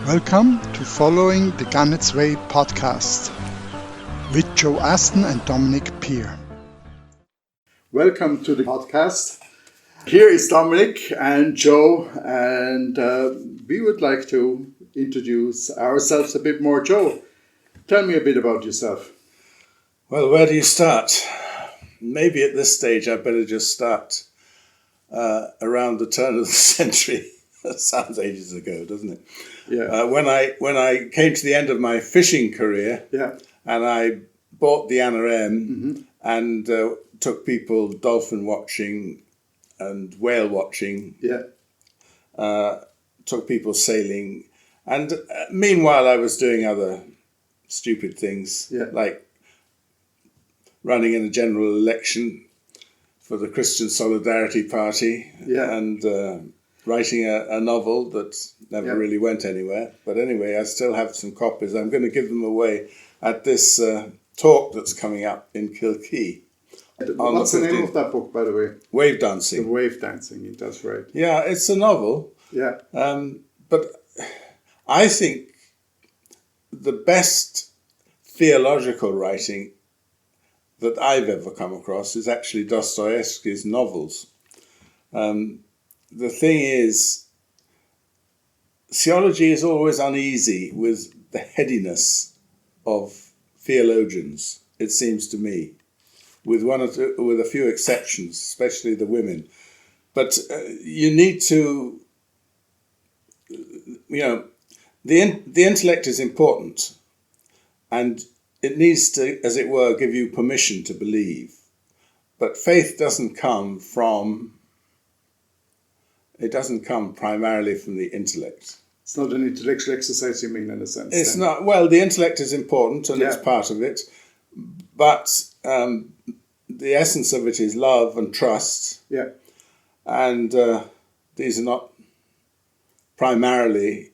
Welcome to Following the Gannets Way podcast with Joe Aston and Dominic Peer. Welcome to the podcast. Here is Dominic and Joe, and we would like to introduce ourselves a bit more. Joe, tell me a bit about yourself. Well, where do you start? Maybe at this stage I better just start around the turn of the century. That sounds ages ago, doesn't it? Yeah. When I came to the end of my fishing career, and I bought the Anna M and took people dolphin watching and whale watching. Took people sailing, and meanwhile I was doing other stupid things like running in a general election for the Christian Solidarity Party and writing a novel that never really went anywhere. But anyway, I still have some copies. I'm going to give them away at this talk that's coming up in Kilkee. What's the name of that book, by the way? Wave Dancing. The Wave Dancing, that's right. Yeah, it's a novel. Yeah. But I think the best theological writing that I've ever come across is actually Dostoevsky's novels. The thing is, theology is always uneasy with the headiness of theologians, it seems to me, with with a few exceptions, especially the women. But you need to, the intellect is important, and it needs to, as it were, give you permission to believe. But faith doesn't come primarily from the intellect. It's not an intellectual exercise, you mean, in a sense? It's not. Well, the intellect is important and it's part of it. But the essence of it is love and trust. Yeah. And these are not primarily...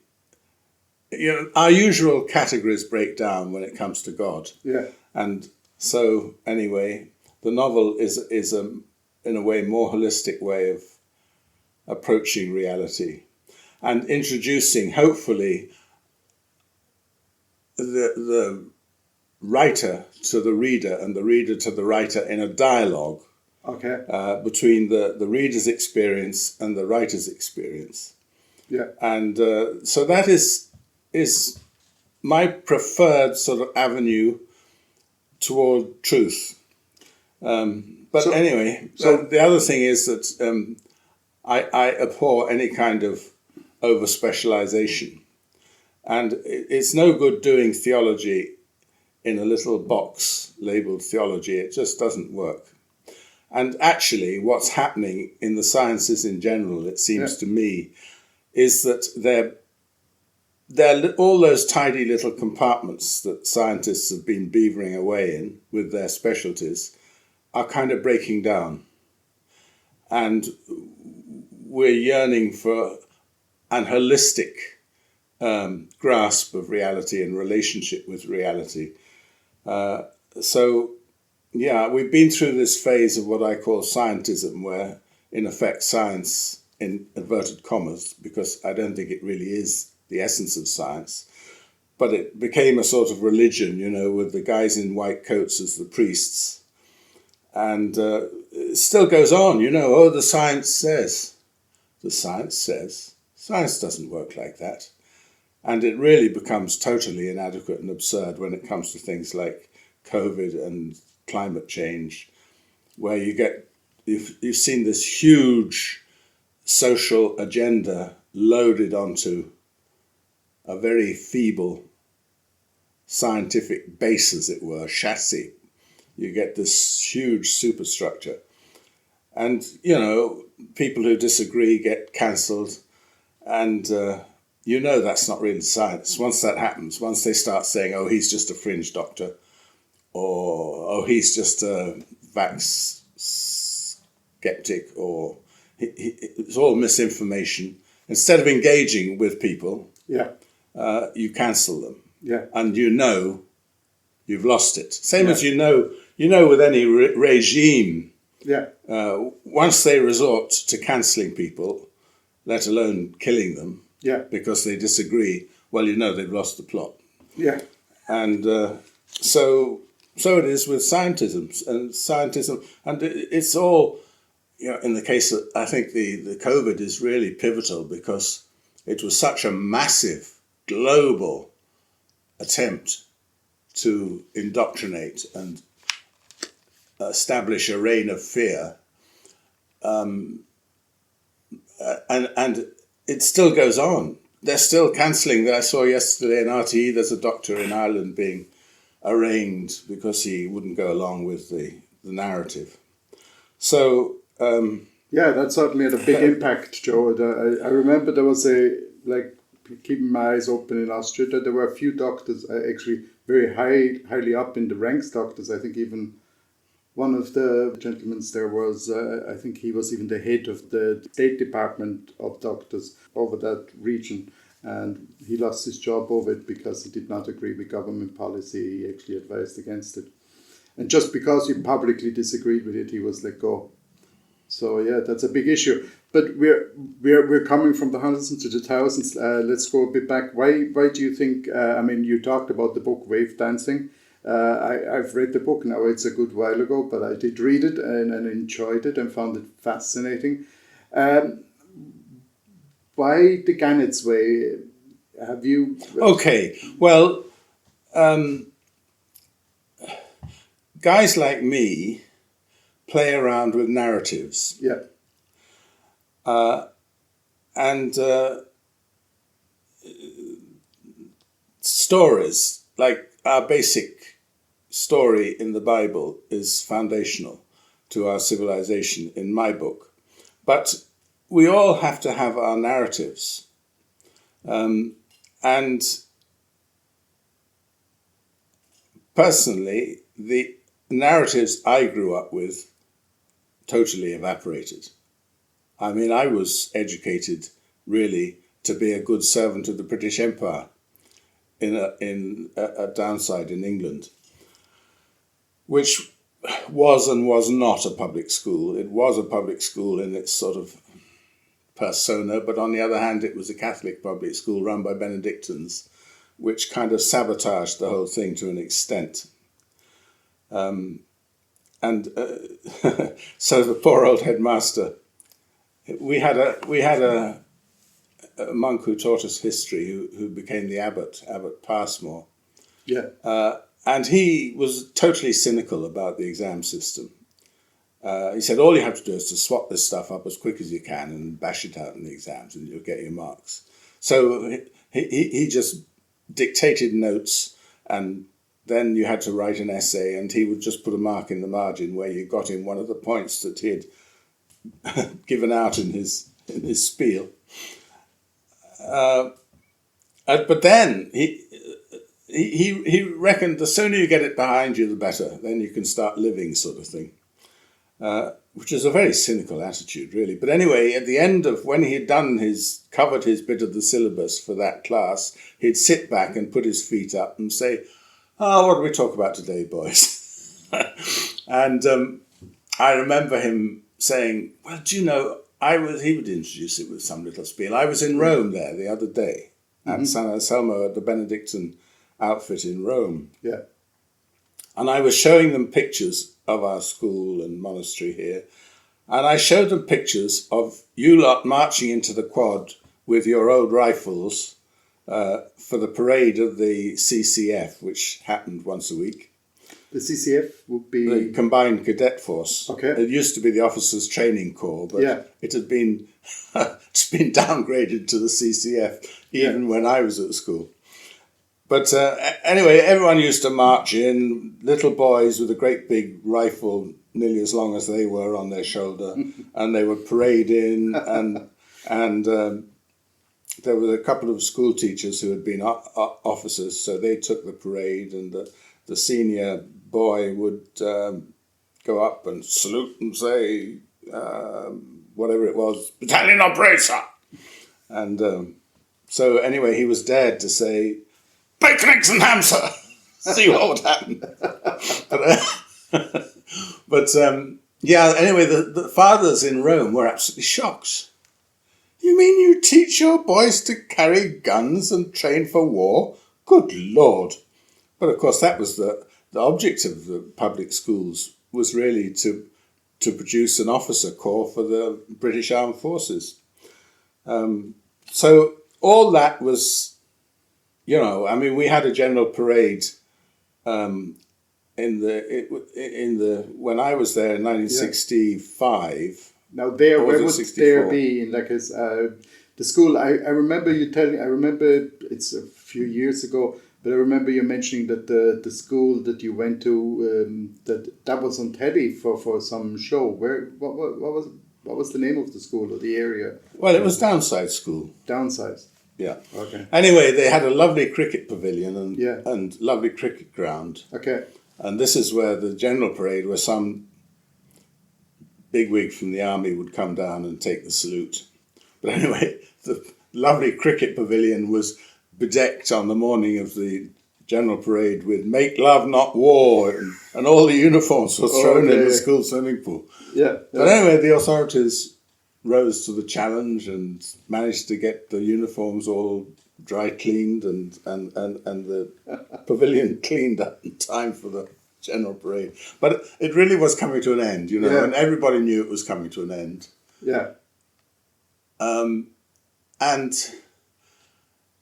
our usual categories break down when it comes to God. Yeah. And so, anyway, the novel is in a way, more holistic way of approaching reality and introducing, hopefully, the writer to the reader and the reader to the writer in a dialogue between the reader's experience and the writer's experience. Yeah. And so that is my preferred sort of avenue toward truth. The other thing is that I abhor any kind of over-specialization. And it's no good doing theology in a little box labeled theology. It just doesn't work. And actually, what's happening in the sciences in general, it seems to me, is that they're all those tidy little compartments that scientists have been beavering away in with their specialties are kind of breaking down. And we're yearning for an holistic grasp of reality and relationship with reality. We've been through this phase of what I call scientism, where, in effect, science, in inverted commas, because I don't think it really is the essence of science, but it became a sort of religion, with the guys in white coats as the priests. And it still goes on, the science says. The science says. Science doesn't work like that. And it really becomes totally inadequate and absurd when it comes to things like COVID and climate change, where you've seen this huge social agenda loaded onto a very feeble scientific base, as it were, chassis. You get this huge superstructure. And, people who disagree get cancelled. And, that's not really science. Once that happens, once they start saying, oh, he's just a fringe doctor, or, oh, he's just a vax skeptic, or it's all misinformation. Instead of engaging with people, you cancel them. Yeah. And you've lost it. Same as with any regime. Yeah. Once they resort to cancelling people, let alone killing them, because they disagree, well, they've lost the plot. Yeah. And so it is with scientism, and it's all, in the case of, I think the COVID is really pivotal because it was such a massive global attempt to indoctrinate and establish a reign of fear, and it still goes on. They're still cancelling. I saw yesterday in RTE there's a doctor in Ireland being arraigned because he wouldn't go along with the narrative. So yeah, that certainly had a big impact, Joe. I remember there was keeping my eyes open in Austria, that there were a few doctors actually very highly up in the ranks doctors. I think even one of the gentlemen there was, I think he was even the head of the State Department of doctors over that region. And he lost his job over it because he did not agree with government policy. He actually advised against it. And just because he publicly disagreed with it, he was let go. So yeah, that's a big issue. But we're coming from the hundreds into the thousands. Let's go a bit back. Why do you think? You talked about the book Wave Dancing. I've read the book now. It's a good while ago, but I did read it and enjoyed it and found it fascinating. Why the Gannets way? Have you? Okay, well, guys like me play around with narratives. Yeah. And stories, like our basic story in the Bible is foundational to our civilization in my book. But we all have to have our narratives. And personally, the narratives I grew up with totally evaporated. I mean, I was educated really to be a good servant of the British Empire in a downside in England, which was and was not a public school. It was a public school in its sort of persona, but on the other hand, it was a Catholic public school run by Benedictines, which kind of sabotaged the whole thing to an extent. So the poor old headmaster, we had a monk who taught us history who became the abbot Passmore. Yeah. And he was totally cynical about the exam system. He said, all you have to do is to swap this stuff up as quick as you can and bash it out in the exams and you'll get your marks. So he just dictated notes, and then you had to write an essay, and he would just put a mark in the margin where you got in one of the points that he had given out in his spiel. But then he reckoned the sooner you get it behind you, the better. Then you can start living, sort of thing. Which is a very cynical attitude, really. But anyway, at the end of when he had covered his bit of the syllabus for that class, he'd sit back and put his feet up and say, what do we talk about today, boys? And I remember him saying, well, do you know, he would introduce it with some little spiel. I was in Rome there the other day, at San Anselmo, at the Benedictine outfit in Rome. Yeah. And I was showing them pictures of our school and monastery here. And I showed them pictures of you lot marching into the quad with your old rifles for the parade of the CCF, which happened once a week. The CCF would be... The Combined Cadet Force. Okay. It used to be the Officers Training Corps, but it had been it's been downgraded to the CCF even when I was at school. But anyway, everyone used to march in, little boys with a great big rifle, nearly as long as they were, on their shoulder, and they would parade in, and there were a couple of school teachers who had been officers, so they took the parade, and the senior boy would go up and salute and say, whatever it was, "Battalion on parade, sir!" And so anyway, he was dared to say, "Bacon, eggs and ham, sir!" See what would happen. But anyway, the fathers in Rome were absolutely shocked. You mean you teach your boys to carry guns and train for war? Good Lord. But of course that was the object of the public schools, was really to produce an officer corps for the British Armed Forces. So all that was, we had a general parade when I was there in 1965. Now there, or where was would it there 64? be in like the school? I remember you telling. I remember it's a few years ago, but I remember you mentioning that the school that you went to that was on telly for some show. What was the name of the school or the area? Well, it was Downside School. Downside. Yeah. Okay. Anyway, they had a lovely cricket pavilion Yeah. and lovely cricket ground. Okay. And this is where the general parade, where some bigwig from the army would come down and take the salute. But anyway, the lovely cricket pavilion was bedecked on the morning of the general parade with "Make love, not war," and all the uniforms were thrown in the school swimming pool. Yeah. But anyway, the authorities rose to the challenge and managed to get the uniforms all dry cleaned and the pavilion cleaned up in time for the general parade. But it really was coming to an end, and everybody knew it was coming to an end. Yeah. And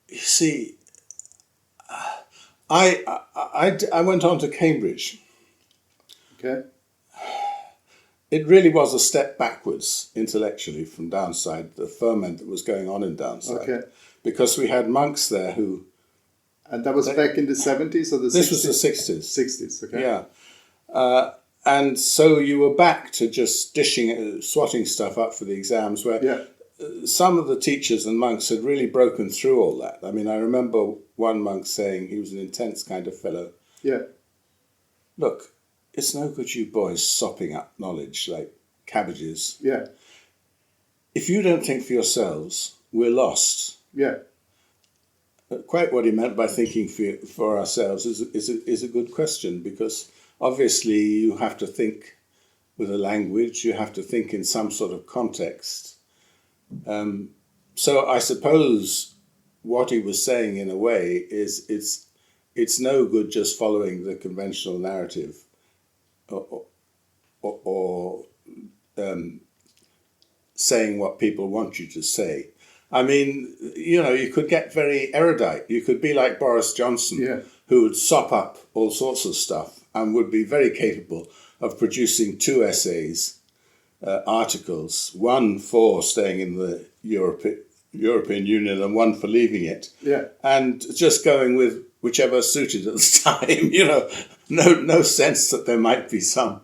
you see, I went on to Cambridge. Okay. It really was a step backwards intellectually from Downside, the ferment that was going on in Downside. Okay. Because we had monks there who... And that was back in the 70s or the 60s? This was the 60s. 60s, okay. Yeah. And so you were back to just swatting stuff up for the exams, where some of the teachers and monks had really broken through all that. I mean, I remember one monk saying, he was an intense kind of fellow. Yeah. Look, it's no good you boys sopping up knowledge like cabbages. Yeah. If you don't think for yourselves, we're lost. Yeah. Quite what he meant by thinking for ourselves is a good question, because obviously you have to think with a language, you have to think in some sort of context. So I suppose what he was saying in a way is it's no good just following the conventional narrative or saying what people want you to say. I mean, you could get very erudite. You could be like Boris Johnson, who would sop up all sorts of stuff and would be very capable of producing 2 essays, articles, one for staying in the European Union and one for leaving it, and just going with whichever suited at the time. No sense that there might be some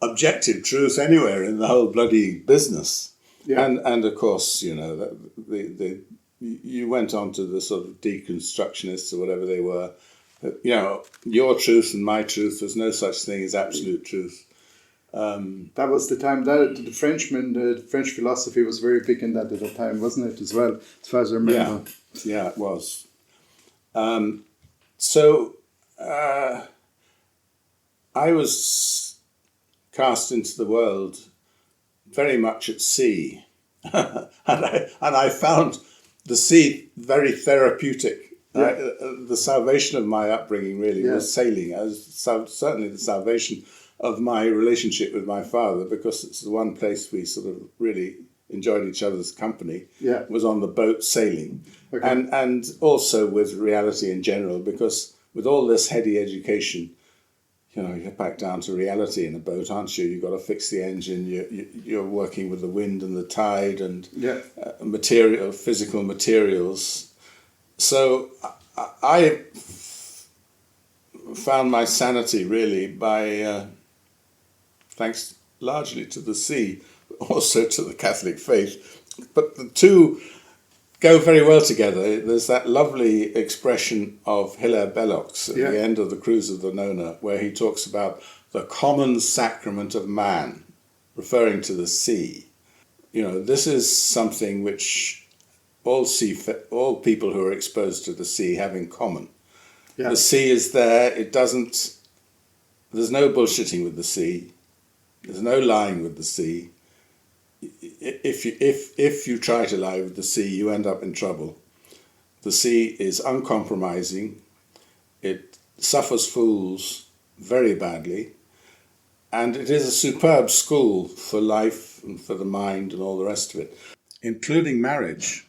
objective truth anywhere in the whole bloody business. Yeah. And of course, you went on to the sort of deconstructionists or whatever they were. Your truth and my truth, there's no such thing as absolute truth. That was the time that the French philosophy was very big in that at the time, wasn't it, as well, as far as I remember? Yeah, it was. So I was cast into the world very much at sea, and I found the sea very therapeutic. The salvation of my upbringing really was sailing. Certainly the salvation of my relationship with my father, because it's the one place we sort of really enjoyed each other's company, was on the boat sailing. Okay. And also with reality in general, because with all this heady education, you're back down to reality in a boat, aren't you? You've got to fix the engine. You're working with the wind and the tide and physical materials. So I found my sanity really by, thanks largely to the sea, also to the Catholic faith. But the two go very well together. There's that lovely expression of Hilaire Belloc's at the end of the Cruise of the Nona, where he talks about the common sacrament of man, referring to the sea. This is something which all people who are exposed to the sea have in common. Yeah. The sea is there. There's no bullshitting with the sea. There's no lying with the sea. if you try to lie with the sea, you end up in trouble. The sea is uncompromising. It suffers fools very badly, and it is a superb school for life and for the mind and all the rest of it, including marriage.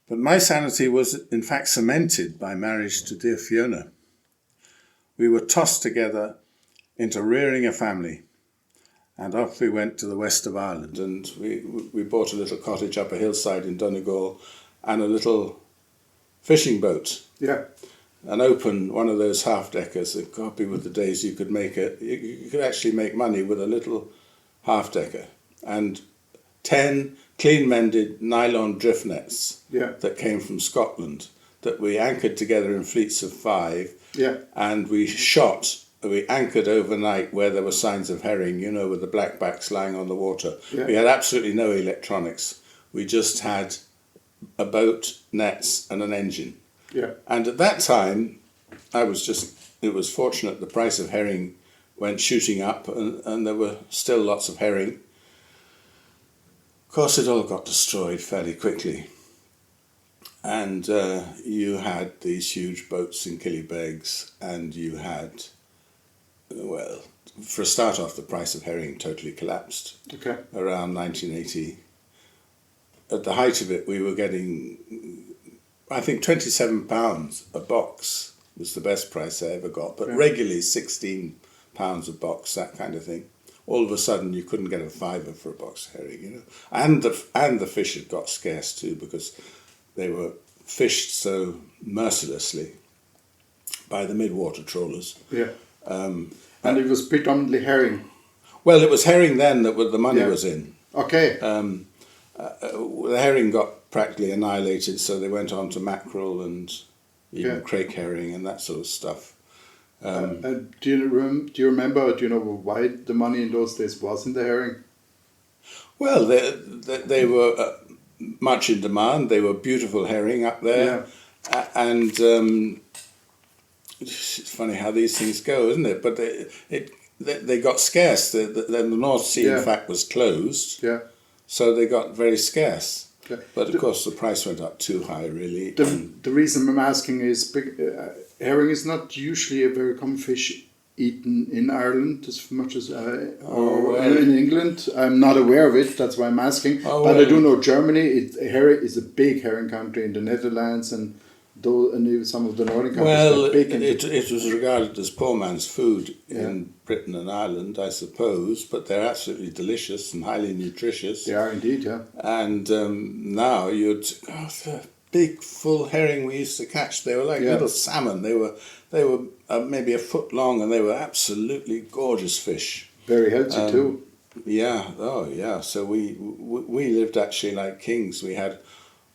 But my sanity was in fact cemented by marriage to dear Fiona. We were tossed together into rearing a family, and off we went to the west of Ireland, and we bought a little cottage up a hillside in Donegal and a little fishing boat. Yeah. An open, one of those half-deckers. A copy with the days you could make it. You could actually make money with a little half-decker. And 10 clean-mended nylon drift nets that came from Scotland that we anchored together in fleets of 5. Yeah. And we anchored overnight where there were signs of herring, you know, with the blackbacks lying on the water. Yeah. We had absolutely no electronics. We just had a boat, nets, and an engine. Yeah. And at that time, it was fortunate the price of herring went shooting up, and there were still lots of herring. Of course, it all got destroyed fairly quickly. And you had these huge boats in Killybegs, and you had, well, for a start off, the price of herring totally collapsed around 1980. At the height of it, we were getting, I think, £27 a box was the best price I ever got, but regularly £16 a box, that kind of thing. All of a sudden, you couldn't get a fiver for a box of herring, you know. And the fish had got scarce too, because they were fished so mercilessly by the mid-water trawlers. Yeah. And it was predominantly herring. Well, it was herring then that the money was in. Okay. The herring got practically annihilated, so they went on to mackerel and even crake herring and that sort of stuff. Do you remember? Do you know why the money in those days was in the herring? Well, they were much in demand. They were beautiful herring up there, and it's funny how these things go, isn't it? But they got scarce. The North Sea, in fact, was closed. Yeah. So they got very scarce. Yeah. But of course the price went up too high, really. The reason I'm asking is herring is not usually a very common fish eaten in Ireland as much as in England. I'm not aware of it, that's why I'm asking. But I do know Germany, herring is a big herring country, in the Netherlands and even some of the northern countries. Well, it was regarded as poor man's food in Britain and Ireland, I suppose, but they're absolutely delicious and highly nutritious. They are indeed, yeah. And now the big full herring we used to catch, they were like little salmon. They were maybe a foot long, and they were absolutely gorgeous fish. Very healthy too. Yeah, So we lived actually like kings. We had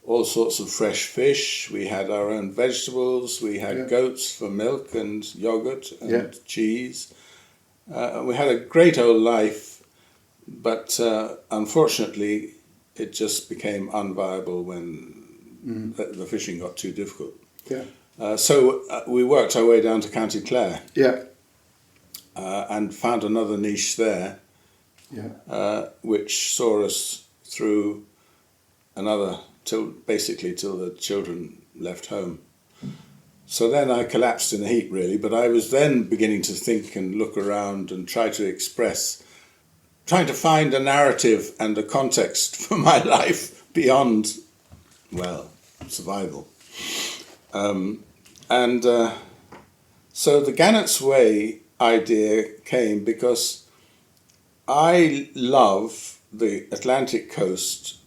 all sorts of fresh fish. We had our own vegetables. We had goats for milk and yogurt and cheese. We had a great old life, but unfortunately, it just became unviable when the fishing got too difficult. Yeah. So we worked our way down to County Clare. Yeah. And found another niche there. Yeah. Which saw us through till the children left home. So then I collapsed in a heap, really, but I was then beginning to think and look around and trying to find a narrative and a context for my life beyond, survival. So the Gannets Way idea came because I love the Atlantic coast.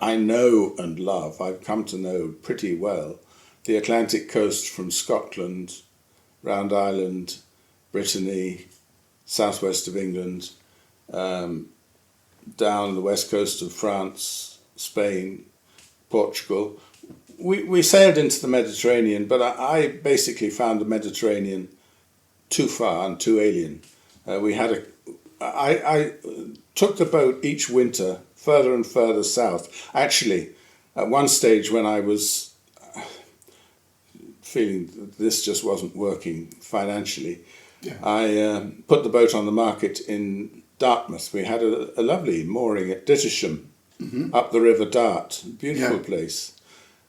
I know and love, I've come to know pretty well, the Atlantic coast from Scotland, round Ireland, Brittany, southwest of England, down the west coast of France, Spain, Portugal. We sailed into the Mediterranean, but I basically found the Mediterranean too far and too alien. I took the boat each winter further and further south. Actually, at one stage when I was feeling this just wasn't working financially, I put the boat on the market in Dartmouth. We had a lovely mooring at Dittisham, up the River Dart. Beautiful place.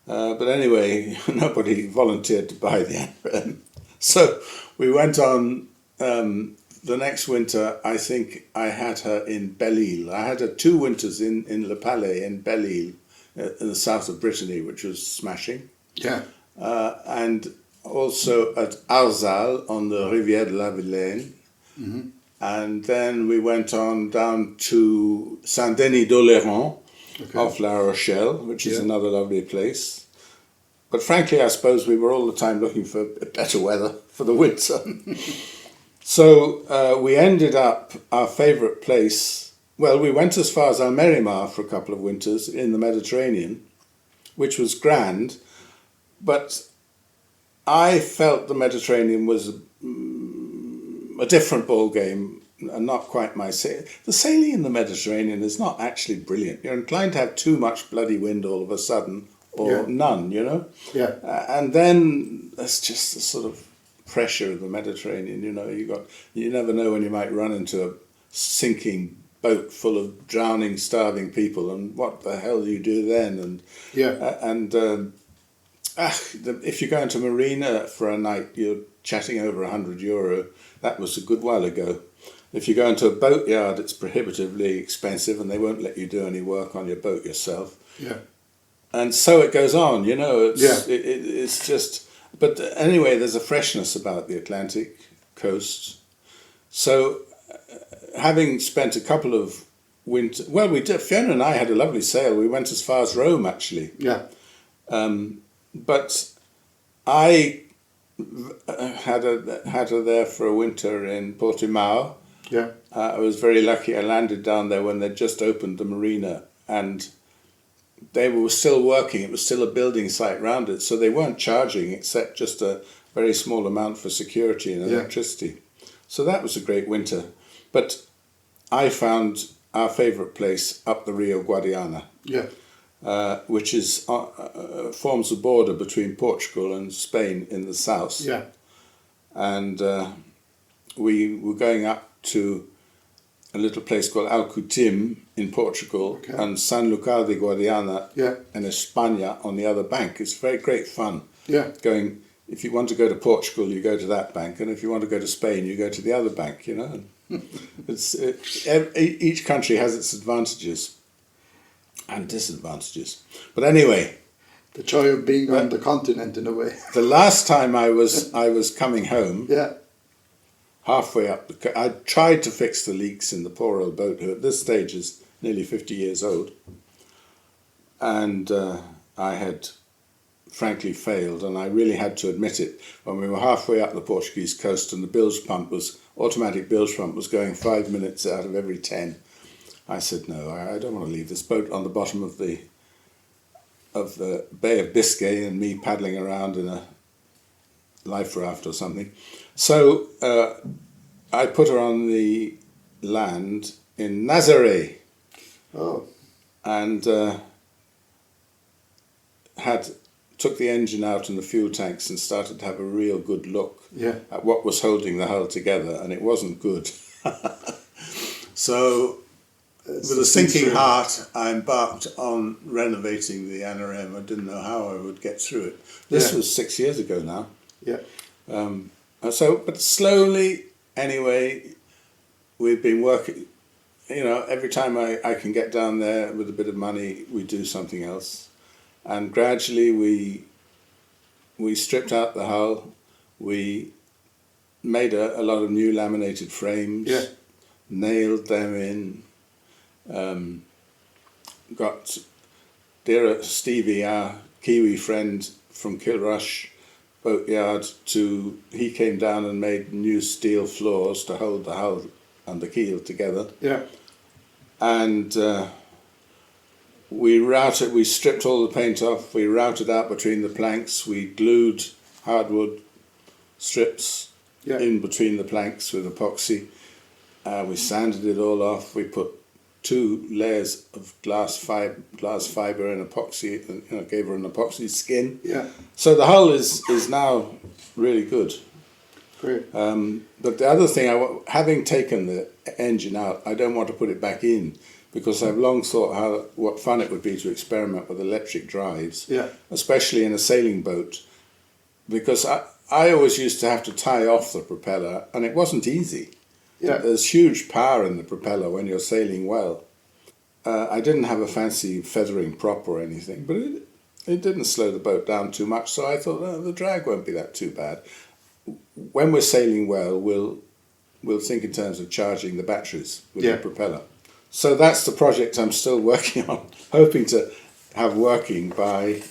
But anyway, nobody volunteered to buy the Anagram. So we went on the next winter. I think I had her in Belle-Île. I had her 2 winters in Le Palais in Belle-Île, in the south of Brittany, which was smashing. Yeah. And also at Arzal on the Rivière de la Vilaine. And then we went on down to Saint-Denis d'Oléron off La Rochelle, which is another lovely place. But frankly, I suppose we were all the time looking for better weather for the winter. So we ended up, our favourite place, well, we went as far as Almerimar for a couple of winters in the Mediterranean, which was grand, but I felt the Mediterranean was a different ball game and not quite my the sailing in the Mediterranean is not actually brilliant. You're inclined to have too much bloody wind all of a sudden, or none, you know. And then there's just the sort of pressure of the Mediterranean. You know, you never know when you might run into a sinking boat full of drowning, starving people, and what the hell do you do then? And if you go into Marina for a night, you're chatting over €100. That was a good while ago. If you go into a boatyard, it's prohibitively expensive, and they won't let you do any work on your boat yourself. And so it goes on, you know. It's just. But anyway, there's a freshness about the Atlantic coast. So, having spent a couple of winter, well, we did. Fiona and I had a lovely sail. We went as far as Rome, actually. But I had her there for a winter in Portimao. I was very lucky. I landed down there when they'd just opened the marina, and they were still working. It was still a building site around it, so they weren't charging except just a very small amount for security and electricity. So that was a great winter. But I found our favourite place up the Rio Guadiana. Which is forms a border between Portugal and Spain in the south. And we were going up to a little place called Alcutim in Portugal and Sanlúcar de Guadiana in España on the other bank. It's very great fun. Going, if you want to go to Portugal, you go to that bank, and if you want to go to Spain, you go to the other bank. You know, each country has its advantages and disadvantages. But anyway, the joy of being on the continent in a way. The last time I was coming home, halfway up, I tried to fix the leaks in the poor old boat, who at this stage is nearly 50 years old, and I had frankly failed, and I really had to admit it when we were halfway up the Portuguese coast, and the automatic bilge pump was going 5 minutes out of every 10. I said, no, I don't want to leave this boat on the bottom of the Bay of Biscay and me paddling around in a life raft or something. So I put her on the land in Nazaré. And took the engine out and the fuel tanks and started to have a real good look at what was holding the hull together, and it wasn't good. So with a sinking heart, I embarked on renovating the Anagram. I didn't know how I would get through it. This was 6 years ago now. But slowly, anyway, we've been working. You know, every time I can get down there with a bit of money, we do something else. And gradually we stripped out the hull. We made a lot of new laminated frames, nailed them in. Got dear Stevie, our Kiwi friend from Kilrush boatyard, he came down and made new steel floors to hold the hull and the keel together. And we stripped all the paint off, we routed out between the planks, we glued hardwood strips in between the planks with epoxy. We sanded it all off, we put 2 layers of glass fiber and epoxy, and gave her an epoxy skin. So the hull is now really good. Great. But the other thing, having taken the engine out, I don't want to put it back in because I've long thought what fun it would be to experiment with electric drives, Yeah. especially in a sailing boat, because I always used to have to tie off the propeller, and it wasn't easy. Yeah. There's huge power in the propeller when you're sailing well. I didn't have a fancy feathering prop or anything, but it didn't slow the boat down too much, so I thought, the drag won't be that too bad. When we're sailing well, we'll think in terms of charging the batteries with the propeller. So that's the project I'm still working on, hoping to have working by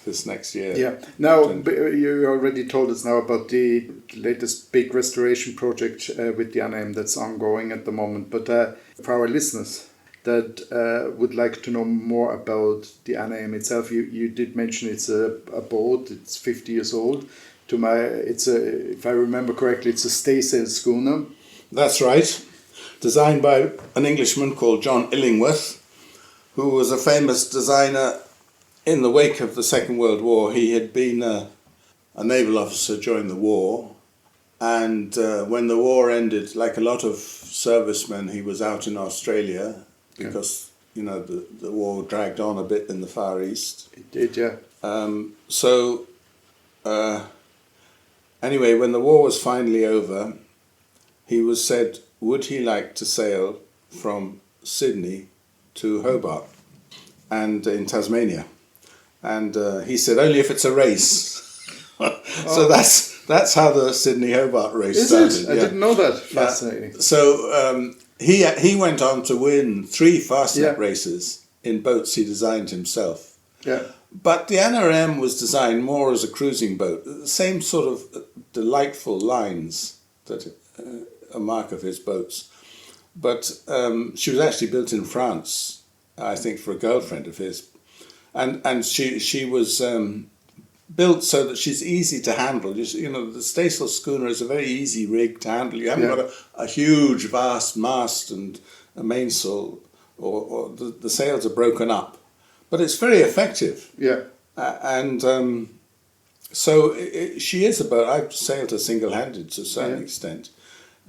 this next year. Yeah. Now, you already told us now about the latest big restoration project with the ANM that's ongoing at the moment. But for our listeners that would like to know more about the ANM itself, you did mention it's a boat. It's 50 years old. If I remember correctly, it's a staysail schooner. That's right. Designed by an Englishman called John Illingworth, who was a famous designer in the wake of the Second World War. He had been a naval officer during the war, and when the war ended, like a lot of servicemen, he was out in Australia because the war dragged on a bit in the Far East. It did, yeah. Anyway, when the war was finally over, he was said, would he like to sail from Sydney to Hobart and in Tasmania? And he said, only if it's a race. So that's how the Sydney-Hobart race started. Is it? I didn't know that. Fascinating. So he went on to win 3 Fastnet races in boats he designed himself. Yeah. But the NRM was designed more as a cruising boat. The same sort of delightful lines that a mark of his boats. But she was actually built in France, I think, for a girlfriend of his. And she was built so that she's easy to handle. The staysail schooner is a very easy rig to handle. You haven't got a huge, vast mast and a mainsail, or the sails are broken up. But it's very effective. Yeah. So she is a boat. I've sailed her single-handed to a certain extent.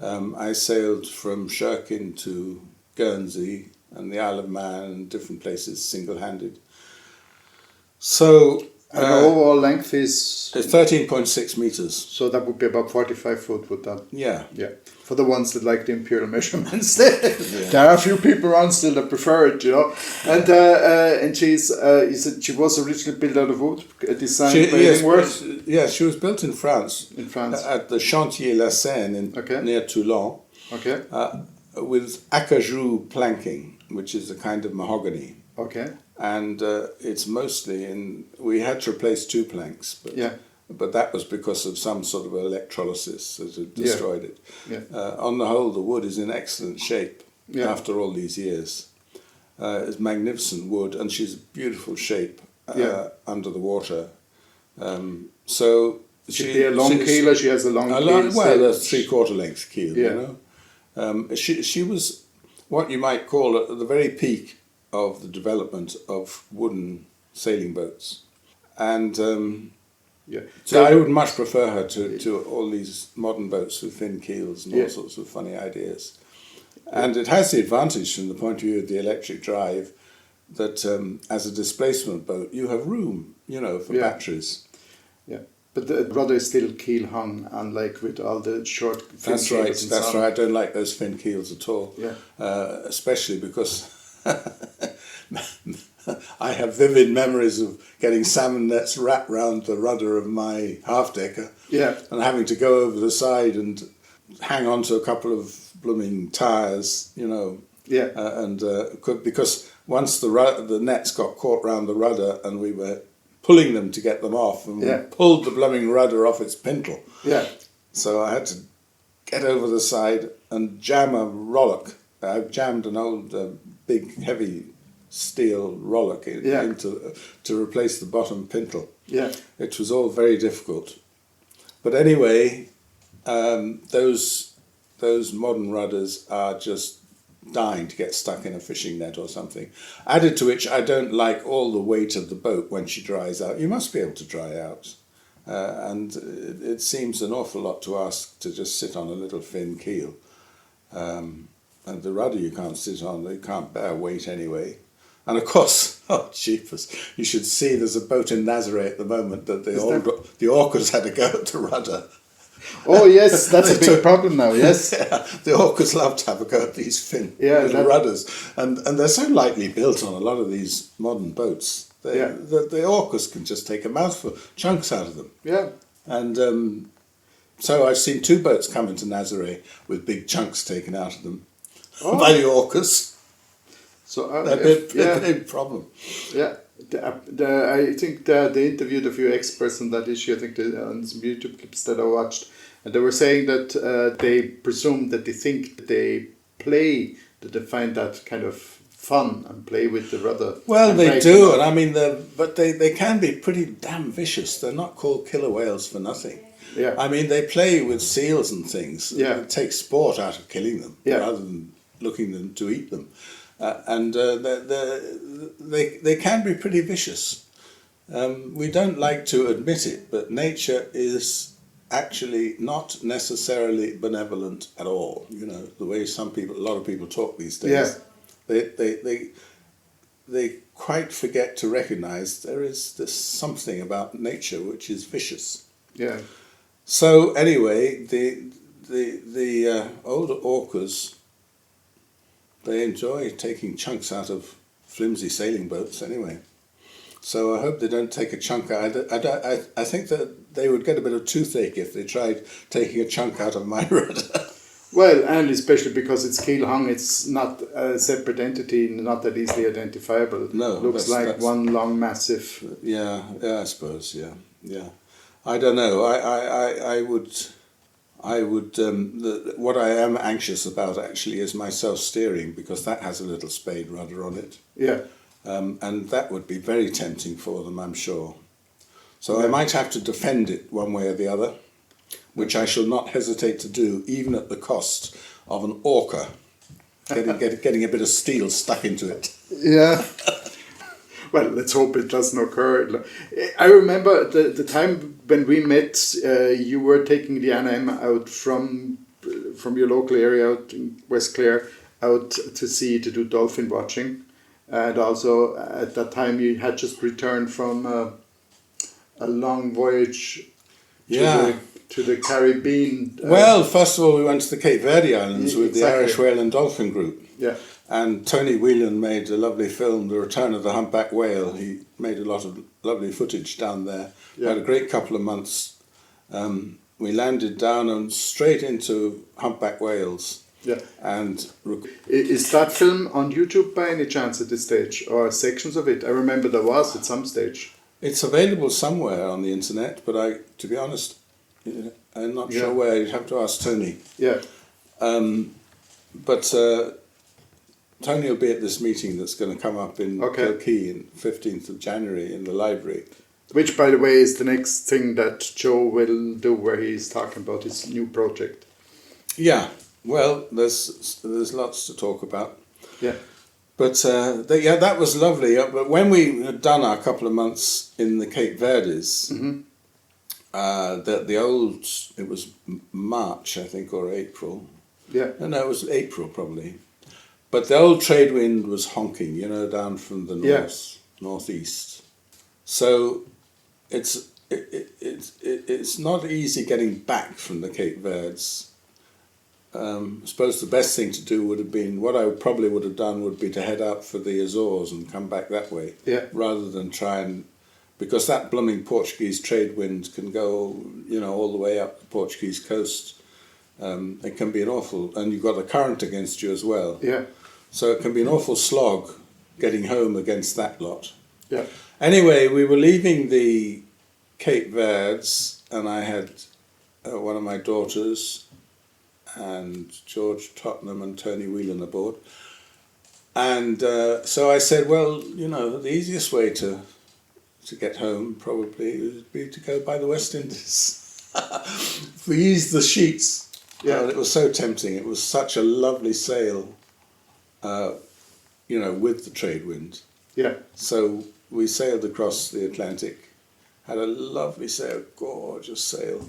I sailed from Shirkin to Guernsey and the Isle of Man and different places single-handed. So and the overall length is 13.6 meters. So that would be about 45 foot, would that? Yeah. Yeah. For the ones that like the imperial measurements, there are a few people around still that prefer it, And she's you said she was originally built out of wood, designed by Illingworth. Yeah, she was built in France. In France. At the Chantier La Seine near Toulon. Okay. With acajou planking, which is a kind of mahogany. Okay. And it's mostly we had to replace 2 planks, but that was because of some sort of electrolysis that had destroyed it. Yeah. On the whole, the wood is in excellent shape after all these years. It's magnificent wood, and she's a beautiful shape under the water. So she'd be a long keel, or she has a long keel? Well, a 3/4 length keel, She was what you might call at the very peak of the development of wooden sailing boats. And so I would much prefer her to all these modern boats with thin keels and all sorts of funny ideas. And it has the advantage from the point of view of the electric drive that as a displacement boat you have room, for batteries. Yeah. But the rudder is still keel hung, unlike with all the short fin That's keels. That's right. I don't like those fin keels at all. Yeah. Especially because I have vivid memories of getting salmon nets wrapped round the rudder of my half-decker and having to go over the side and hang on to a couple of blooming tyres, because once the nets got caught round the rudder and we were pulling them to get them off, and we pulled the blooming rudder off its pintle. Yeah. So I had to get over the side and jam a rollock. I jammed an old big heavy steel rollock to replace the bottom pintle. Yeah. It was all very difficult. But anyway, those modern rudders are just dying to get stuck in a fishing net or something. Added to which, I don't like all the weight of the boat when she dries out. You must be able to dry out. and it seems an awful lot to ask to just sit on a little thin keel. And the rudder you can't sit on, they can't bear weight anyway. And of course, oh jeepers, you should see there's a boat in Nazaré at the moment that the orcas had to go at the rudder. Oh yes, that's a big problem now, yes. Yeah, the orcas love to have a go at these thin little rudders. And they're so lightly built on a lot of these modern boats. The orcas can just take a mouthful, chunks out of them. Yeah. And so I've seen 2 boats come into Nazaré with big chunks taken out of them by the orcas. So a big problem. Yeah. I think they interviewed a few experts on that issue. I think on some YouTube clips that I watched, and they were saying that they presume that they think that they find that kind of fun and play with the rudder. Well, they do, and I mean, but they can be pretty damn vicious. They're not called killer whales for nothing. Yeah. I mean, they play with seals and things. Yeah. It takes sport out of killing them rather than looking them to eat them. And they can be pretty vicious. We don't like to admit it, but nature is actually not necessarily benevolent at all. You know, the way a lot of people talk these days. Yeah. They quite forget to recognise there is this something about nature which is vicious. Yeah. So anyway, the older orcas, they enjoy taking chunks out of flimsy sailing boats anyway. So I hope they don't take a chunk out. I think that they would get a bit of toothache if they tried taking a chunk out of my rudder. Well, and especially because it's keel hung, it's not a separate entity, not that easily identifiable. No, looks like one long massive. Yeah, I suppose. Yeah. I don't know. I would. What I am anxious about actually is my self-steering, because that has a little spade rudder on it. Yeah. And that would be very tempting for them, I'm sure. So I might have to defend it one way or the other, which I shall not hesitate to do, even at the cost of an orca getting a bit of steel stuck into it. Yeah. Well, let's hope it doesn't occur. I remember the time when we met, you were taking the Anna Emma out from your local area out in West Clare out to sea to do dolphin watching. And also at that time you had just returned from a long voyage to the Caribbean. Well, first of all, we went to the Cape Verde Islands with the Irish Whale and Dolphin Group. Yeah. And Tony Whelan made a lovely film, The Return of the Humpback Whale. He made a lot of lovely footage down there. Yeah. Had a great couple of months. We landed down and straight into humpback whales. Yeah. And is that film on YouTube by any chance at this stage, or sections of it? I remember there was at some stage. It's available somewhere on the internet, but to be honest, I'm not sure where. You'd have to ask Tony. Yeah. But Tony will be at this meeting that's going to come up in Kilkee on 15th of January in the library. Which, by the way, is the next thing that Joe will do, where he's talking about his new project. Yeah, well, there's lots to talk about. Yeah. But that was lovely. But when we had done our couple of months in the Cape Verdes, it was March, I think, or April. Yeah. No, it was April probably. But the old trade wind was honking, down from the northeast. So it's not easy getting back from the Cape Verdes. I suppose the best thing to do would have been, what I probably would have done would be to head out for the Azores and come back that way, rather than try and, because that blooming Portuguese trade wind can go, all the way up the Portuguese coast. It can be an awful, and you've got a current against you as well. Yeah. So it can be an awful slog getting home against that lot. Yeah. Anyway, we were leaving the Cape Verdes, and I had one of my daughters and George Tottenham and Tony Whelan aboard. And so I said, well, the easiest way to get home probably would be to go by the West Indies. We eased the sheets. Yeah. It was so tempting. It was such a lovely sail, with the trade wind. Yeah. So we sailed across the Atlantic Had a lovely sail, gorgeous sail,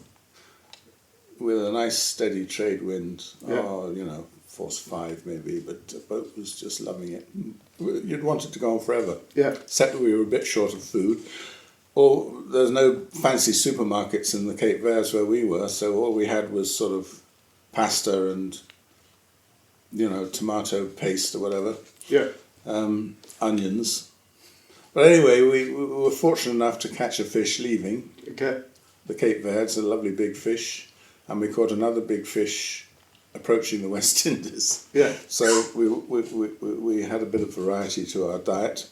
with a nice steady trade wind. Yeah. Oh, force 5 maybe, but the boat was just loving it. You'd want it to go on forever. Yeah. Except that we were a bit short of food. Or there's no fancy supermarkets in the Cape Verdes where we were, so all we had was sort of pasta and, tomato paste or whatever. Yeah. Onions. But anyway, we were fortunate enough to catch a fish leaving Okay. the Cape Verdes, a lovely big fish, and we caught another big fish approaching the West Indies. Yeah. So we had a bit of variety to our diet.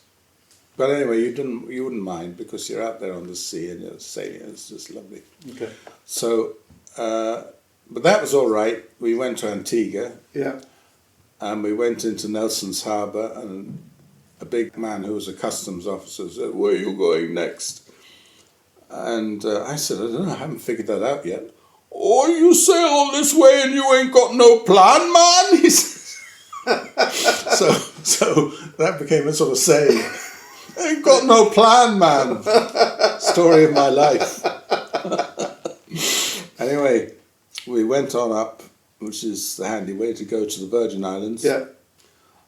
But anyway, you wouldn't mind because you're out there on the sea and you're sailing. It's just lovely. Okay. So, but that was all right. We went to Antigua. Yeah. And we went into Nelson's Harbour, and a big man who was a customs officer said, "Where are you going next?" And I said, "I don't know, I haven't figured that out yet." "Oh, you sail all this way and you ain't got no plan, man?" He says. So that became a sort of saying. "Ain't got no plan, man." Story of my life. Anyway, we went on up, which is the handy way to go to the Virgin Islands. Yeah.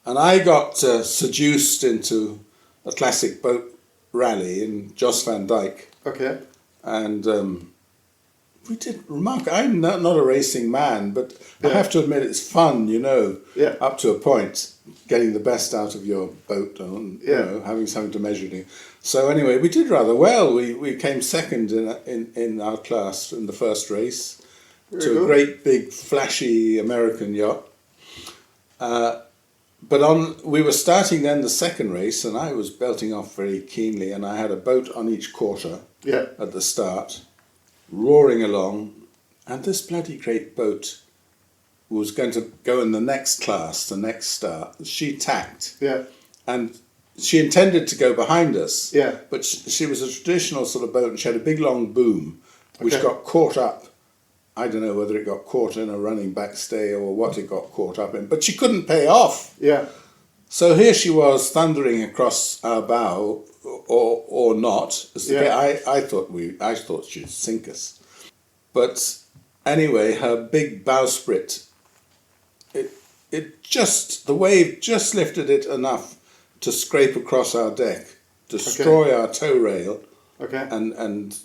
And I got seduced into a classic boat rally in Jos van Dyke. Okay. And we did remarkable. I'm not a racing man, but I have to admit it's fun, Yeah. up to a point, getting the best out of your boat and having something to measure it. So anyway, we did rather well. We came second in our class in the first race to a great big flashy American yacht. But we were starting then the second race, and I was belting off very keenly, and I had a boat on each quarter at the start, roaring along, and this bloody great boat was going to go in the next class, the next start. She tacked, and she intended to go behind us, but she was a traditional sort of boat, and she had a big long boom, which got caught up. I don't know whether it got caught in a running backstay or what it got caught up in, but she couldn't pay off. Yeah. So here she was thundering across our bow, or not. I thought she'd sink us. But anyway, her big bowsprit, the wave just lifted it enough to scrape across our deck, destroy our tow rail, and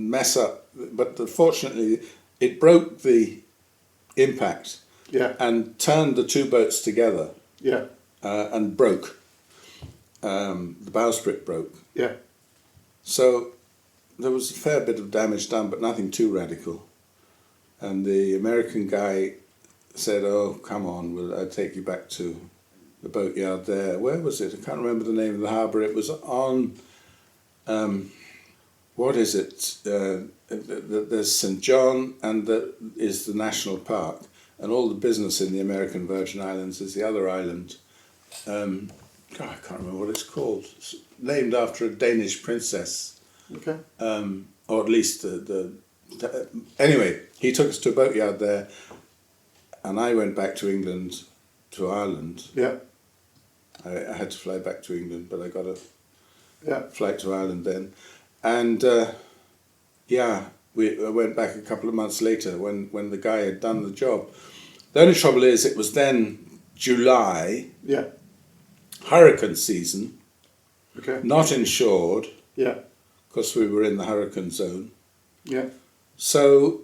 mess up. But fortunately, it broke the impact and turned the two boats together and broke. The bowsprit broke. Yeah. So there was a fair bit of damage done, but nothing too radical. And the American guy said, "Oh, come on, I'll take you back to the boatyard there." Where was it? I can't remember the name of the harbour. It was on... what is it? There's St. John, and there is the National Park, and all the business in the American Virgin Islands is the other island. I can't remember what it's called. It's named after a Danish princess. Okay. Or at least anyway, he took us to a boatyard there, and I went back to England, to Ireland. Yeah. I had to fly back to England, but I got a flight to Ireland then. And I went back a couple of months later when the guy had done the job. The only trouble is it was then July, hurricane season, not insured, because we were in the hurricane zone. Yeah. So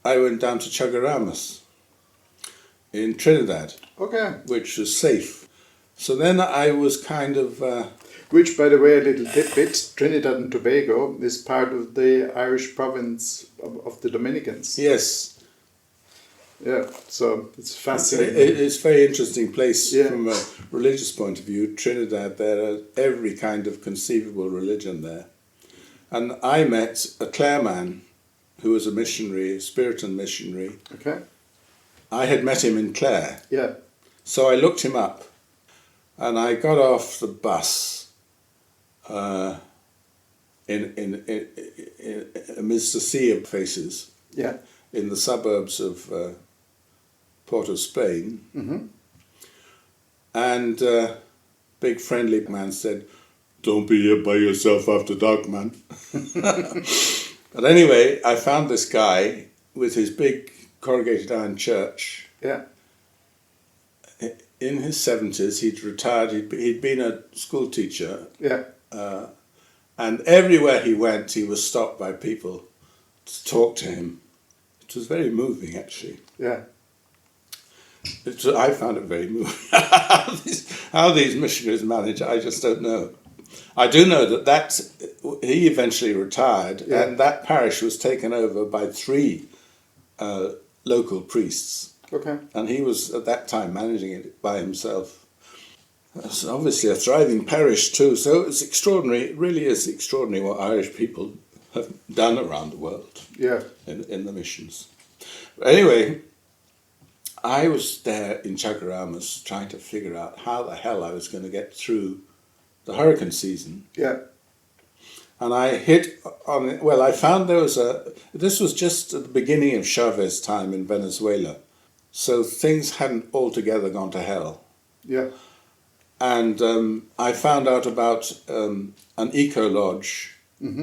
I went down to Chagaramas in Trinidad, which was safe. So then I was kind of... which, by the way, a little tidbit, Trinidad and Tobago is part of the Irish province of the Dominicans. Yes. Yeah, so it's fascinating. It's a very interesting place from a religious point of view. Trinidad, there are every kind of conceivable religion there. And I met a Clareman who was a missionary, a Spiritan missionary. Okay. I had met him in Clare. Yeah. So I looked him up, and I got off the bus in amidst a sea of faces in the suburbs of Port of Spain. And big friendly man said, don't be here by yourself after dark, man. But anyway, I found this guy with his big corrugated iron church. Yeah. In his 70s, he'd retired. He'd been a school teacher. Yeah. And everywhere he went, he was stopped by people to talk to him. It was very moving, actually. Yeah. I found it very moving. How these missionaries manage, I just don't know. I do know that he eventually retired, Yeah. and that parish was taken over by 3 local priests. Okay. And he was at that time managing it by himself. It's obviously a thriving parish too, so it's extraordinary. It really is extraordinary what Irish people have done around the world. Yeah. In the missions. Anyway, I was there in Chaguaramas trying to figure out how the hell I was going to get through the hurricane season. Yeah. And I hit on it. Well, I found this was just at the beginning of Chavez time in Venezuela. So things hadn't altogether gone to hell. Yeah. And I found out about an eco lodge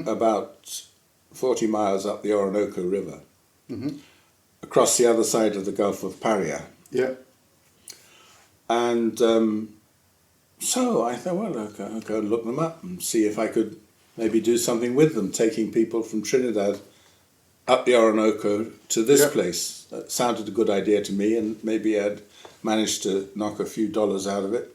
about 40 miles up the Orinoco River, across the other side of the Gulf of Paria. Yeah. And so I thought, well, I'll go and look them up and see if I could maybe do something with them, taking people from Trinidad up the Orinoco to this place. That sounded a good idea to me, and maybe I'd managed to knock a few dollars out of it.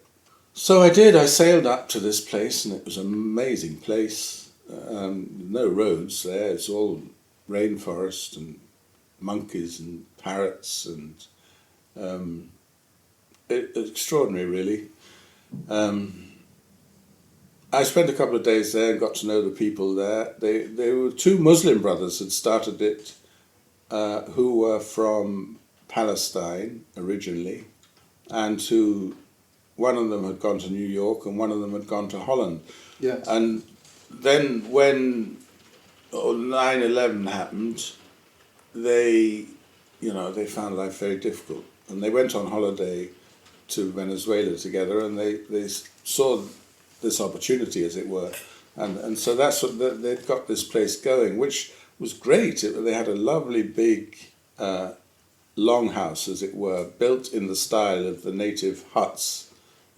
So I did. I sailed up to this place, and it was an amazing place. No roads there. It's all rainforest and monkeys and parrots, and it's extraordinary, really. I spent a couple of days there and got to know the people there. They were 2 Muslim brothers had started it, who were from Palestine originally, and one of them had gone to New York and one of them had gone to Holland. Yeah. And then when 9/11 happened, they found life very difficult, and they went on holiday to Venezuela together, and they saw this opportunity, as it were, and so that's what they'd got this place going, which was great. They had a lovely big longhouse, as it were, built in the style of the native huts,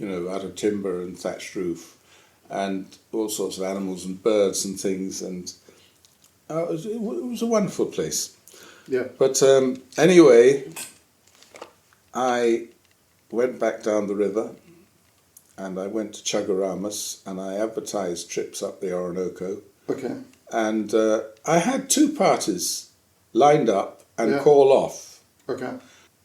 out of timber and thatched roof, and all sorts of animals and birds and things, and it was a wonderful place. Yeah. But anyway, I went back down the river, and I went to Chaguaramas, and I advertised trips up the Orinoco. Okay. And I had 2 parties lined up and Yeah. call off. Okay.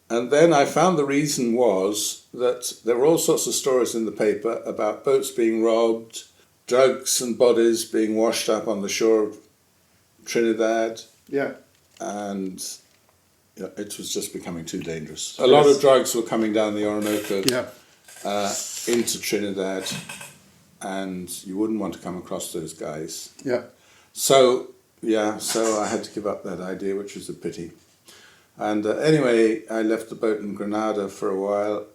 And then I found the reason was that there were all sorts of stories in the paper about boats being robbed, drugs and bodies being washed up on the shore of Trinidad, Yeah. and it was just becoming too dangerous. A lot of drugs were coming down the Orinoco. Yeah. Into Trinidad, and you wouldn't want to come across those guys. Yeah. So I had to give up that idea, which was a pity. And anyway, I left the boat in Granada for a while,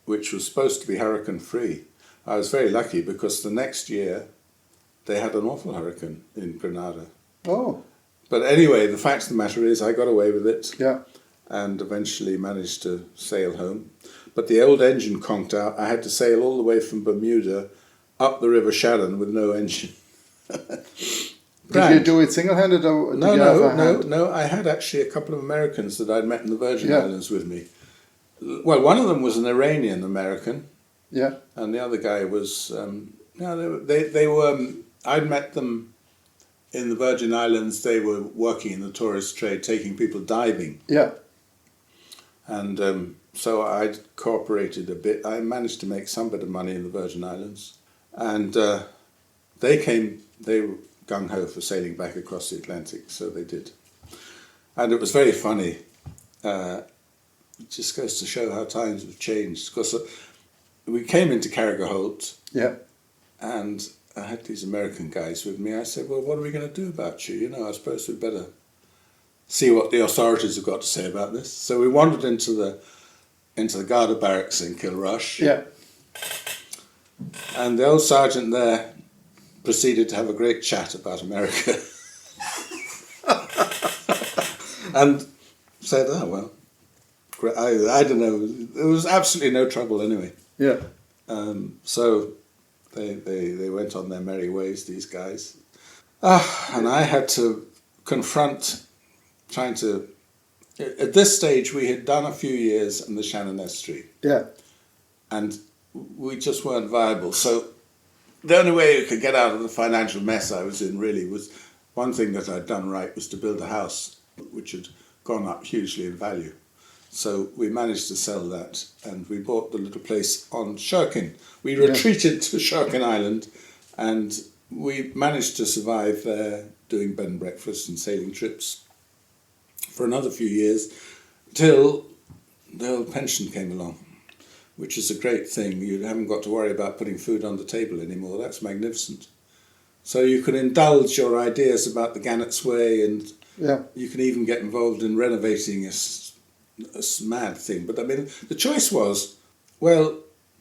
which was supposed to be hurricane free. I was very lucky because the next year they had an awful hurricane in Granada. Oh. But anyway, the fact of the matter is I got away with it. Yeah. And eventually managed to sail home. But the old engine conked out. I had to sail all the way from Bermuda up the River Shannon with no engine. Did you do it single-handed or did you have a hand? No. I had actually a couple of Americans that I'd met in the Virgin Yeah. Islands with me. Well, one of them was an Iranian American, Yeah. and the other guy was they were. I'd met them in the Virgin Islands. They were working in the tourist trade, taking people diving. Yeah. And so I cooperated a bit. I managed to make some bit of money in the Virgin Islands. And they were gung-ho for sailing back across the Atlantic, so they did. And it was very funny. It just goes to show how times have changed. Because we came into Carrigaholt, Yeah. and I had these American guys with me. I said, well, what are we going to do about you? I suppose we'd better see what the authorities have got to say about this. So we wandered into the Garda barracks in Kilrush. Yeah. And the old sergeant there proceeded to have a great chat about America. And said, oh, well, I don't know. There was absolutely no trouble anyway. Yeah. So they went on their merry ways, these guys. And I had to confront trying to... At this stage, we had done a few years in the Shannon Estuary. Yeah. And we just weren't viable. So the only way you could get out of the financial mess I was in really was... One thing that I'd done right was to build a house, which had gone up hugely in value. So we managed to sell that, and we bought the little place on Shirkin. We retreated to Shirkin Island, and we managed to survive there, doing bed and breakfast and sailing trips for another few years, till the old pension came along, which is a great thing. You haven't got to worry about putting food on the table anymore. That's magnificent. So you can indulge your ideas about the Gannets way, and you can even get involved in renovating a mad thing. But I mean, the choice was, well,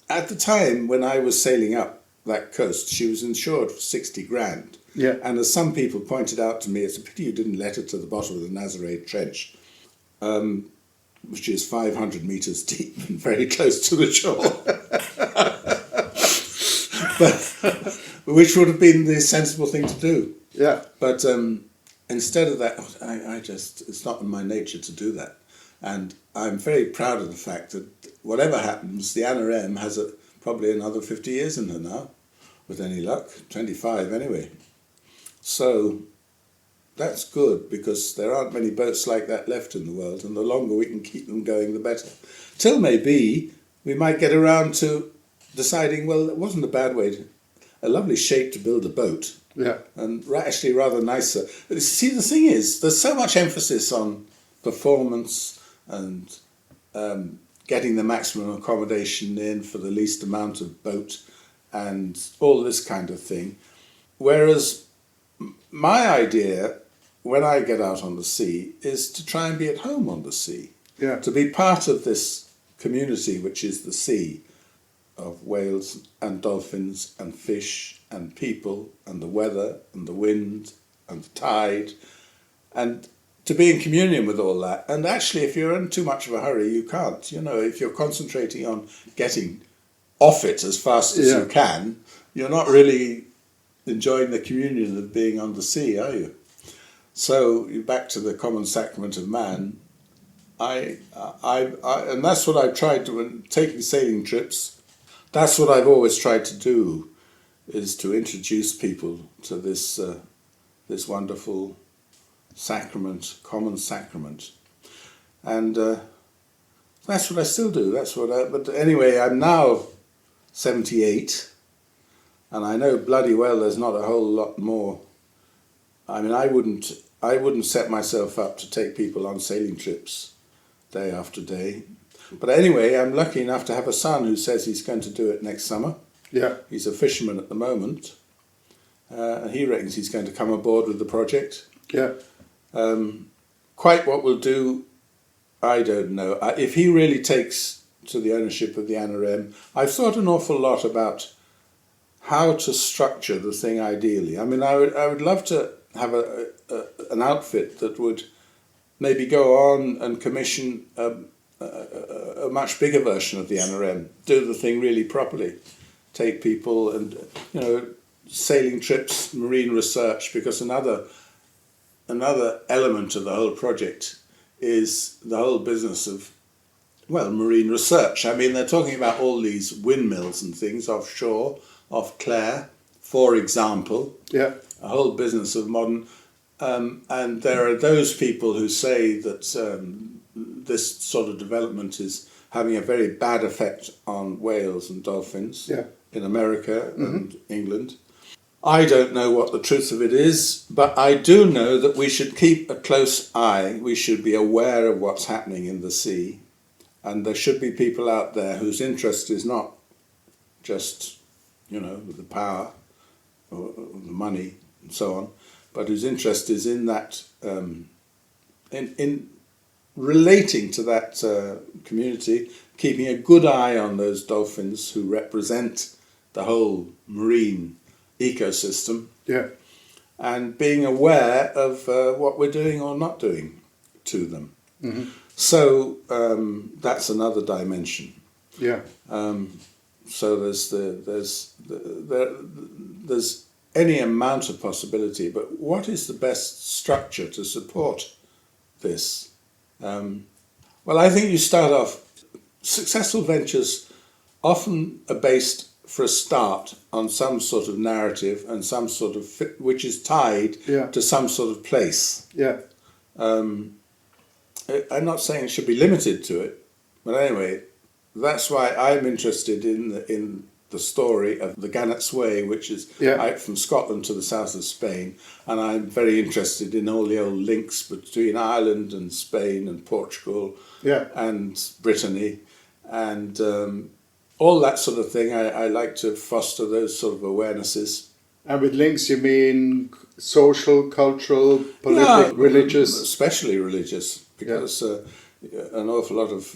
at the time when I was sailing up that coast, she was insured for 60 grand. Yeah. And as some people pointed out to me, it's a pity you didn't let her to the bottom of the Nazaré Trench, which is 500 metres deep and very close to the shore. But which would have been the sensible thing to do. Yeah. But instead of that, it's not in my nature to do that. And I'm very proud of the fact that whatever happens, the Anna M has probably another 50 years in her now, with any luck, 25 anyway. So that's good, because there aren't many boats like that left in the world, and the longer we can keep them going, the better. Till maybe we might get around to deciding, well, it wasn't a bad way, a lovely shape to build a boat. Yeah. And actually rather nicer. But see, the thing is, there's so much emphasis on performance and getting the maximum accommodation in for the least amount of boat and all this kind of thing. Whereas my idea, when I get out on the sea, is to try and be at home on the sea. Yeah. To be part of this community, which is the sea, of whales and dolphins and fish and people and the weather and the wind and the tide, and to be in communion with all that. And actually, if you're in too much of a hurry, you can't. You know, if you're concentrating on getting off it as fast as you can, you're not really enjoying the communion of being on the sea, are you? So you're back to the common sacrament of man. And that's what I've tried to, when taking sailing trips, that's what I've always tried to do, is to introduce people to this this wonderful sacrament, common sacrament. And that's what I still do. But anyway, I'm now 78, and I know bloody well there's not a whole lot more. I mean, I wouldn't set myself up to take people on sailing trips day after day. But anyway, I'm lucky enough to have a son who says he's going to do it next summer. Yeah. He's a fisherman at the moment. And he reckons he's going to come aboard with the project. Yeah. Quite what we'll do, I don't know. If he really takes to the ownership of the Anna M, I've thought an awful lot about how to structure the thing ideally. I mean, I would love to have an outfit that would maybe go on and commission a much bigger version of the Anna M, do the thing really properly, take people and, you know, sailing trips, marine research, because another element of the whole project is the whole business of, well, marine research. I mean, they're talking about all these windmills and things offshore, off Clare, for example. Yeah. A whole business of modern... and there are those people who say that this sort of development is having a very bad effect on whales and dolphins in America and England. I don't know what the truth of it is, but I do know that we should keep a close eye. We should be aware of what's happening in the sea. And there should be people out there whose interest is not just, you know, the power or the money and so on, but whose interest is in that, in relating to that community, keeping a good eye on those dolphins who represent the whole marine ecosystem, Yeah. and being aware of what we're doing or not doing to them. Mm-hmm. So that's another dimension. Yeah. So there's any amount of possibility, but what is the best structure to support this? Well, I think you start off. Successful ventures often are based for a start on some sort of narrative and some sort of which is tied to some sort of place. Yeah. I'm not saying it should be limited to it, but anyway, that's why I'm interested in the story of the Gannets Way, which is out from Scotland to the south of Spain, and I'm very interested in all the old links between Ireland and Spain and Portugal and Brittany, and all that sort of thing. I like to foster those sort of awarenesses. And with links, you mean social, cultural, political, religious? Especially religious, because an awful lot of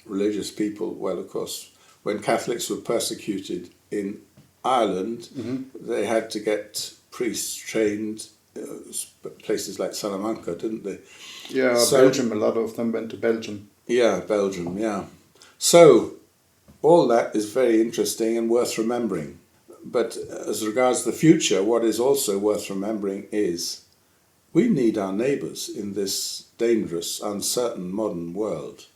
religious people, well, of course, when Catholics were persecuted in Ireland, they had to get priests trained, places like Salamanca, didn't they? Yeah, so, Belgium, a lot of them went to Belgium. Yeah, Belgium, yeah. So all that is very interesting and worth remembering. But as regards the future, what is also worth remembering is we need our neighbours in this dangerous, uncertain modern world.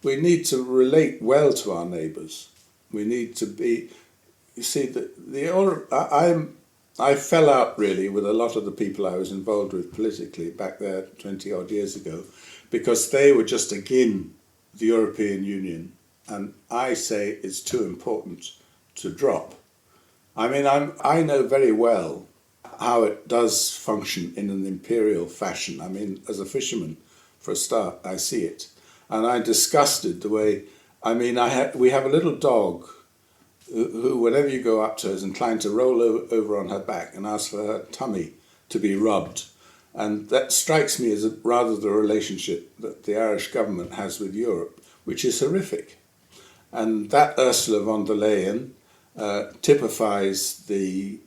We need to relate well to our neighbours. We need to be, you see, I fell out really with a lot of the people I was involved with politically back there 20 odd years ago, because they were just again the European Union, and I say it's too important to drop. I mean, I know very well how it does function in an imperial fashion. I mean, as a fisherman, for a start, I see it. And I'm disgusted the way, I mean, we have a little dog who, whenever you go up to her, is inclined to roll over on her back and ask for her tummy to be rubbed. And that strikes me as rather the relationship that the Irish government has with Europe, which is horrific. And that Ursula von der Leyen typifies the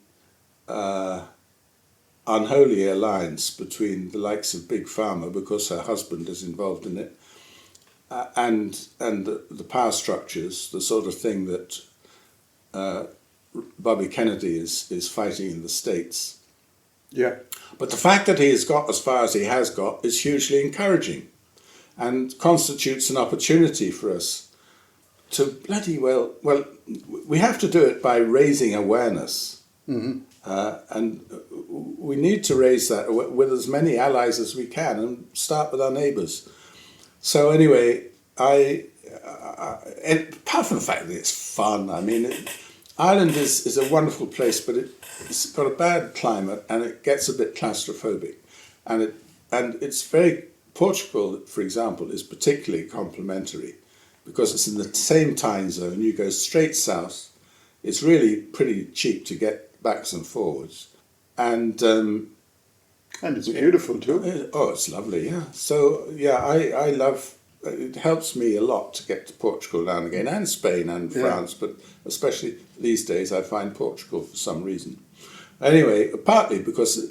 unholy alliance between the likes of Big Pharma, because her husband is involved in it, and the power structures, the sort of thing that Bobby Kennedy is fighting in the States. Yeah. But the fact that he has got as far as he has got is hugely encouraging and constitutes an opportunity for us to bloody well, we have to do it by raising awareness. Mm-hmm. And we need to raise that with as many allies as we can and start with our neighbours. So anyway, apart from the fact that it's fun, I mean, Ireland is a wonderful place, but it's got a bad climate and it gets a bit claustrophobic. And it's Portugal, for example, is particularly complimentary because it's in the same time zone. You go straight south. It's really pretty cheap to get backs and forwards. And it's beautiful too. Oh, it's lovely, yeah. So, yeah, I love, it helps me a lot to get to Portugal now and again, and Spain and France, but especially these days I find Portugal for some reason. Anyway, partly because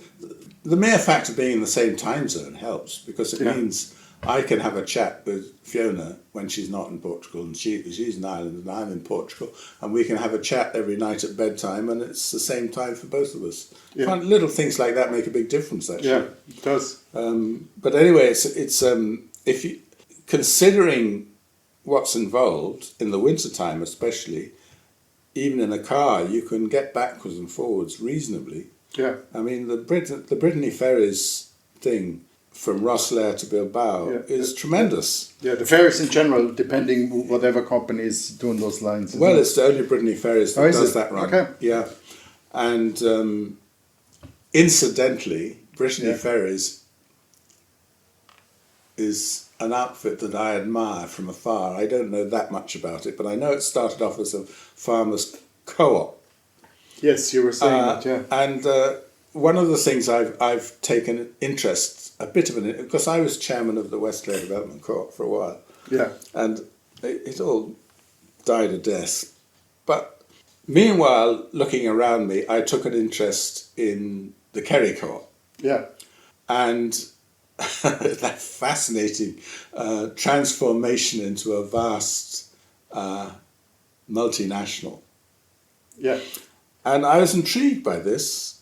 the mere fact of being in the same time zone helps, because it means I can have a chat with Fiona when she's not in Portugal, and she's in Ireland and I'm in Portugal, and we can have a chat every night at bedtime, and it's the same time for both of us. Yeah. Little things like that make a big difference, actually. Yeah, it does. But anyway, it's if you considering what's involved in the wintertime, especially, even in a car, you can get backwards and forwards reasonably. Yeah. I mean, the Brittany Ferries thing from Rosslare to Bilbao is tremendous. Yeah, the ferries in general, depending whatever company is doing those lines. Well, it's the only Brittany Ferries that does that run. Okay. Yeah. And incidentally, Brittany Ferries is an outfit that I admire from afar. I don't know that much about it, but I know it started off as a farmers' co-op. Yes, you were saying that, yeah. And one of the things I've taken a bit of an, because I was chairman of the West Clare Development Co-op for a while. Yeah. And it all died a death. But Meanwhile, looking around me, I took an interest in the Kerry Co-op. Yeah. And that fascinating transformation into a vast multinational. Yeah. And I was intrigued by this.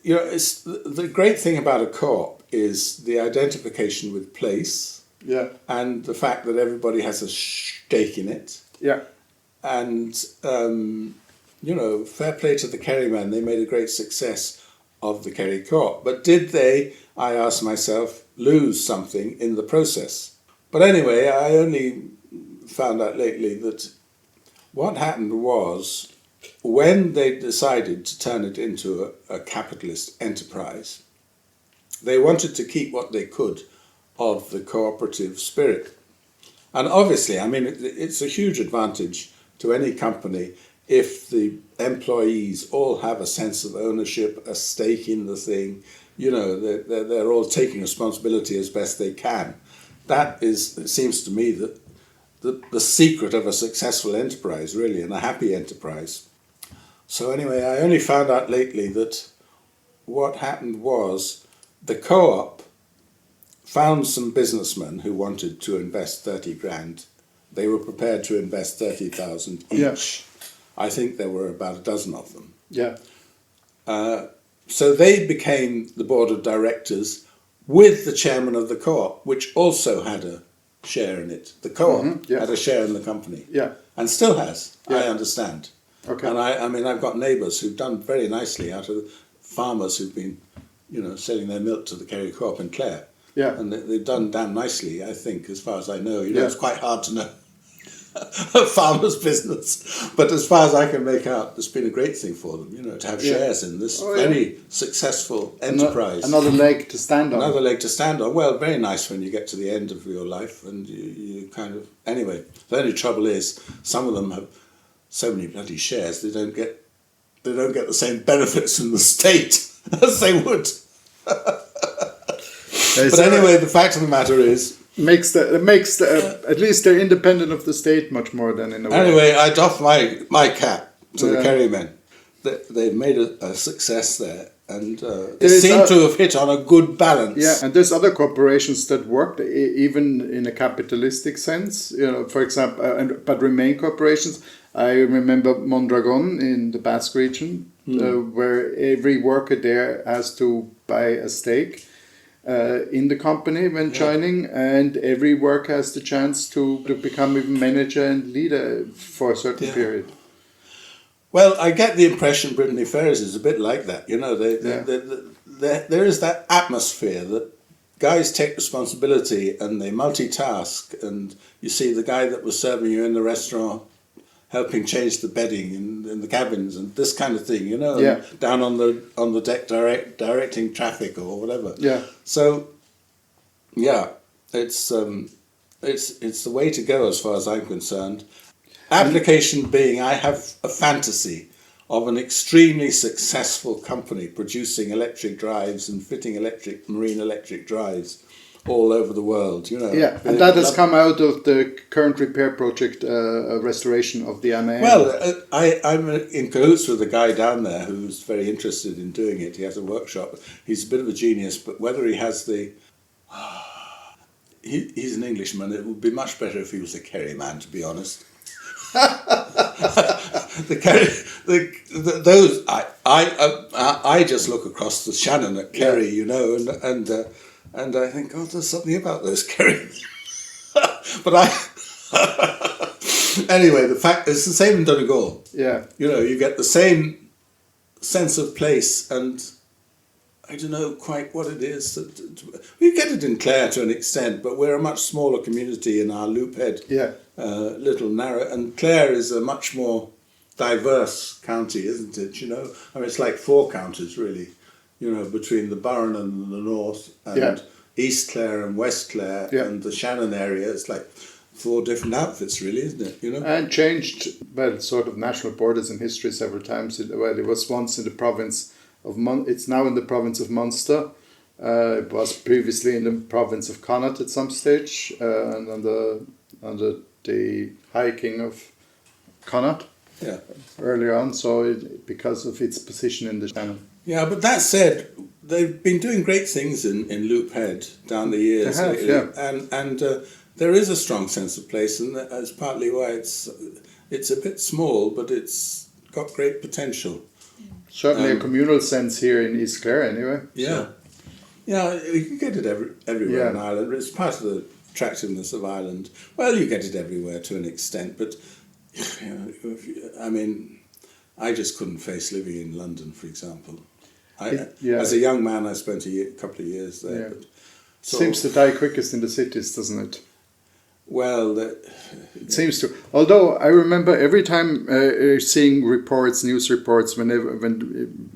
It's the great thing about a co-op is the identification with place. Yeah. And the fact that everybody has a stake in it. Yeah. And, fair play to the Kerry men. They made a great success of the Kerry Co-op. But did they, I asked myself, lose something in the process? But anyway, I only found out lately that what happened was when they decided to turn it into a capitalist enterprise, they wanted to keep what they could of the cooperative spirit. And obviously, I mean, it's a huge advantage to any company if the employees all have a sense of ownership, a stake in the thing, they're all taking responsibility as best they can. That is, it seems to me, that the secret of a successful enterprise, really, and a happy enterprise. So anyway, I only found out lately that what happened was the co-op found some businessmen who wanted to invest 30 grand. They were prepared to invest 30,000 each. Yeah. I think there were about a dozen of them. Yeah. So they became the board of directors with the chairman of the co-op, which also had a share in it. The co-op had a share in the company. Yeah. And still has, Yeah. I understand. Okay. And I mean, I've got neighbours who've done very nicely out of farmers who've been, selling their milk to the Kerry Co-op in Clare. Yeah. And they've done damn nicely, I think, as far as I know. Yeah. It's quite hard to know a farmer's business. But as far as I can make out, it's been a great thing for them, to have shares in this very successful enterprise. Another leg to stand on. Another leg to stand on. Well, very nice when you get to the end of your life and you kind of... Anyway, the only trouble is some of them have so many bloody shares, they don't get the same benefits from the state as they would. But anyway, the fact of the matter is, makes at least they're independent of the state much more than in a way. Anyway, I doff my cap to the Kerry men. They've made a success there, and they seem to have hit on a good balance. Yeah, and there's other corporations that work even in a capitalistic sense. For example, but remain corporations. I remember Mondragon in the Basque region, where every worker there has to buy a stake in the company when joining, and every worker has the chance to become even manager and leader for a certain period. Well, I get the impression Brittany Ferries is a bit like that. There is that atmosphere that guys take responsibility and they multitask, and you see the guy that was serving you in the restaurant helping change the bedding in the cabins and this kind of thing, and down on the deck directing traffic or whatever. Yeah. So, it's the way to go as far as I'm concerned. Application being, I have a fantasy of an extremely successful company producing electric drives and fitting marine electric drives all over the world, Yeah, and that has come out of the current repair project, restoration of the MAN. Well, I'm in cahoots with a guy down there who's very interested in doing it. He has a workshop. He's a bit of a genius, but whether he has the... He's an Englishman. It would be much better if he was a Kerry man, to be honest. I just look across the Shannon at Kerry, and I think, there's something about those Kerry. But anyway, the fact it's the same in Donegal. Yeah, you get the same sense of place, and I don't know quite what it is. We get it in Clare to an extent, but we're a much smaller community in our loophead. Yeah. Little narrow, and Clare is a much more diverse county, isn't it? I mean, it's like 4 counties really, between the Burren and the north, and East Clare and West Clare, and the Shannon area. It's like 4 different outfits, really, isn't it? And changed, sort of national borders in history several times. It was once in the province of it's now in the province of Munster. It was previously in the province of Connacht at some stage, and under the High King of Connacht Yeah. earlier on, so because of its position in the channel. Yeah, but that said, they've been doing great things in Loop Head down the years. They have, lately. yeah. And there is a strong sense of place, and that's partly why it's a bit small, but it's got great potential. Certainly a communal sense here in East Clare, anyway. Yeah. So. Yeah, you can get it everywhere Yeah. in Ireland. It's part of the attractiveness of Ireland. Well, you get it everywhere to an extent, but I mean, I just couldn't face living in London, for example. As a young man, I spent a couple of years there. Yeah. But Seems to die quickest in the cities, doesn't it? Well, it seems to. Although I remember every time seeing news reports, when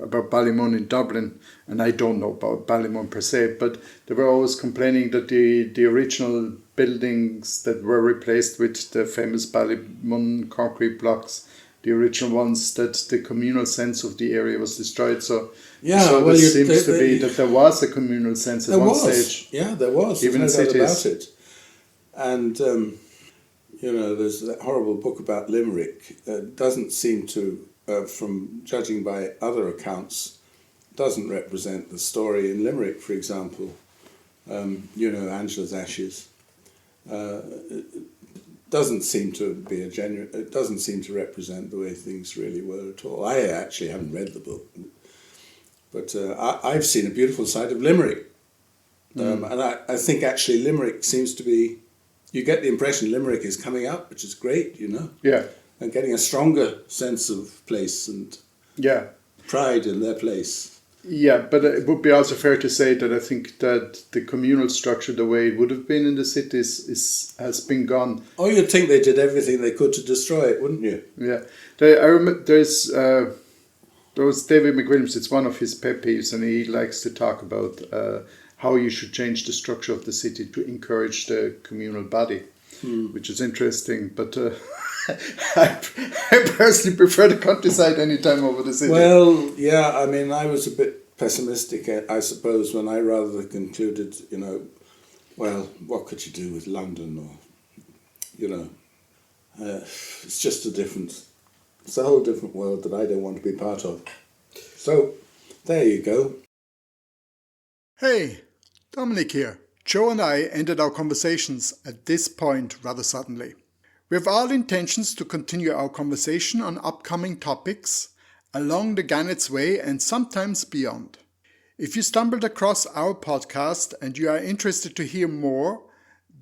about Ballymun in Dublin, and I don't know about Ballymun per se, but they were always complaining that the original buildings that were replaced with the famous Ballymun concrete blocks, the original ones, that the communal sense of the area was destroyed. So there seems to be that there was a communal sense at one stage. Yeah, there was. Even in cities. About it. And, there's that horrible book about Limerick. Doesn't seem to, from judging by other accounts, doesn't represent the story in Limerick, for example. Angela's Ashes. Doesn't seem to be it doesn't seem to represent the way things really were at all. I actually haven't read the book. But I've seen a beautiful side of Limerick. And I think actually Limerick seems to be... You get the impression Limerick is coming up, which is great, Yeah. And getting a stronger sense of place and pride in their place. Yeah, but it would be also fair to say that I think that the communal structure, the way it would have been in the cities, has been gone. Oh, you'd think they did everything they could to destroy it, wouldn't you? Yeah. I remember there's David McWilliams, it's one of his pet peeves, and he likes to talk about how you should change the structure of the city to encourage the communal body, which is interesting. But I personally prefer the countryside any time over the city. Well, yeah, I mean, I was a bit pessimistic, I suppose, when I rather concluded, well, what could you do with London? Or, it's just it's a whole different world that I don't want to be part of. So, there you go. Hey, Dominic here. Joe and I ended our conversations at this point rather suddenly. We have all intentions to continue our conversation on upcoming topics along the Gannets way and sometimes beyond. If you stumbled across our podcast and you are interested to hear more,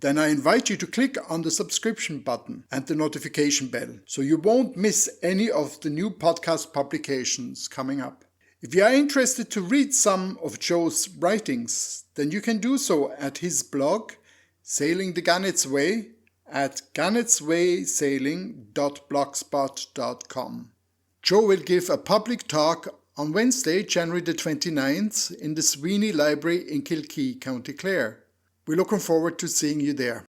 then I invite you to click on the subscription button and the notification bell so you won't miss any of the new podcast publications coming up. If you are interested to read some of Joe's writings, then you can do so at his blog, Sailing the Gannets Way, at gannetswaysailing.blogspot.com. Joe will give a public talk on Wednesday, January the 29th in the Sweeney Library in Kilkee, County Clare. We're looking forward to seeing you there.